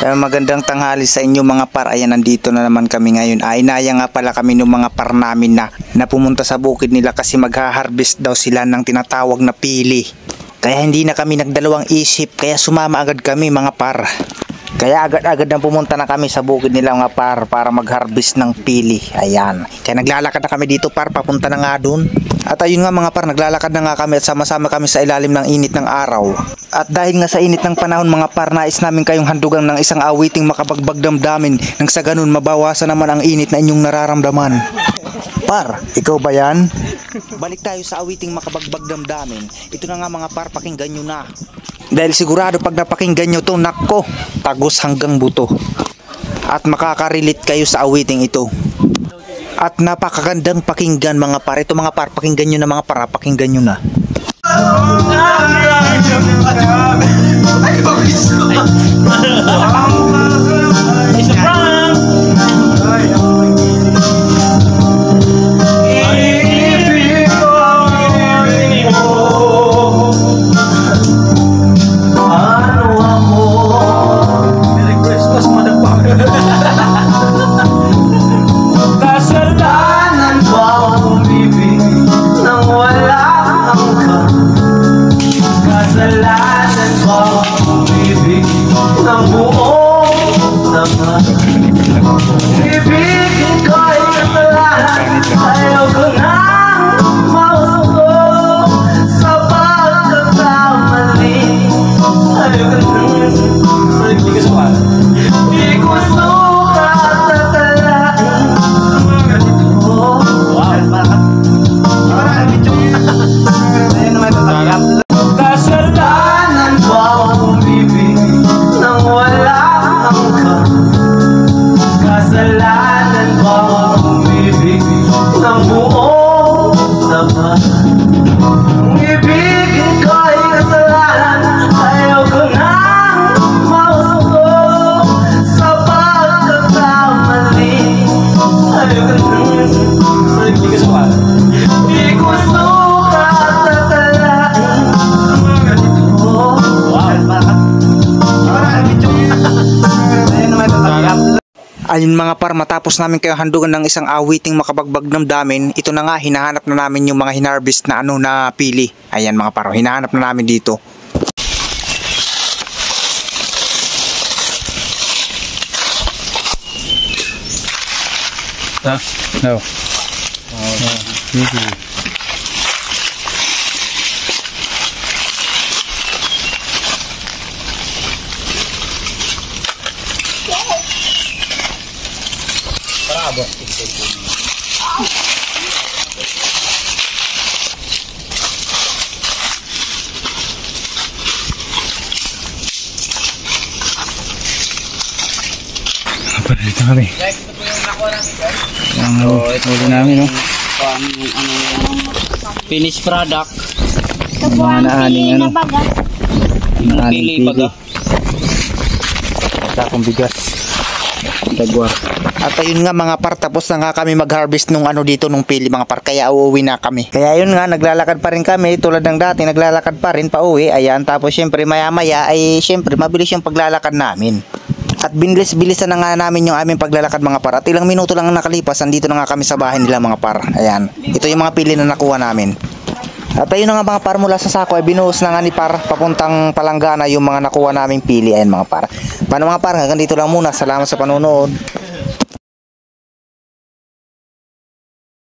Magandang tanghali sa inyo mga par. Ayan, nandito na naman kami ngayon. Inaya nga pala kami ng mga par namin na pumunta sa bukid nila kasi magha-harvest daw sila ng tinatawag na pili. Kaya hindi na kami nagdalawang isip, kaya sumama agad kami mga par. Kaya agad-agad na pumunta na kami sa bukid nila mga par para mag-harvest ng pili. Ayan. Kaya naglalakad na kami dito par, papunta na nga dun. At ayun nga mga par, naglalakad na nga kami at sama-sama kami sa ilalim ng init ng araw. At dahil nga sa init ng panahon mga par, nais namin kayong handugan ng isang awiting makabagbag damdamin nang sa ganun mabawasan naman ang init na inyong nararamdaman. Par, ikaw ba yan? Balik tayo sa awiting makabagbag damdamin. Ito na nga mga par, pakinggan nyo na. Dahil sigurado pag napakinggan nyo to, nakko, tagos hanggang buto. At makaka-relate kayo sa awiting ito. At napakagandang pakinggan mga par. Ito mga par, pakinggan nyo na mga par, pakinggan nyo na. Ayun mga par, matapos namin kayo handugan ng isang awiting makabagbag damdamin, ito na nga, hinahanap na namin yung mga hinarvest na na pili. Ayan mga par, hinahanap na namin dito. No. Bravo. Apa dito kami? Guys, ito po yung nakuha namin, guys. Yung huli namin, no? Finished product. Ito po ang pili na baga. Pili baga. Takong bigas. Dagwar. At ayun nga mga par, tapos na nga kami mag-harvest nung dito nung pili mga par, kaya uuwi na kami. Kaya ayun nga, naglalakad pa rin kami tulad ng dati, naglalakad pa rin pa uwi. Ayan, tapos syempre maya maya ay syempre mabilis yung paglalakad namin. At bilisan na nga namin yung aming paglalakad mga par. At ilang minuto lang nakalipas, andito na nga kami sa bahay nila mga par. Ayan, ito yung mga pili na nakuha namin. At ayun na nga mga par, mula sa sako ay binuhos na nga ni par papuntang Palanggana yung mga nakuha naming pili. Ayan mga par. Paano mga par, hanggang dito lang muna. Salamat sa panonood.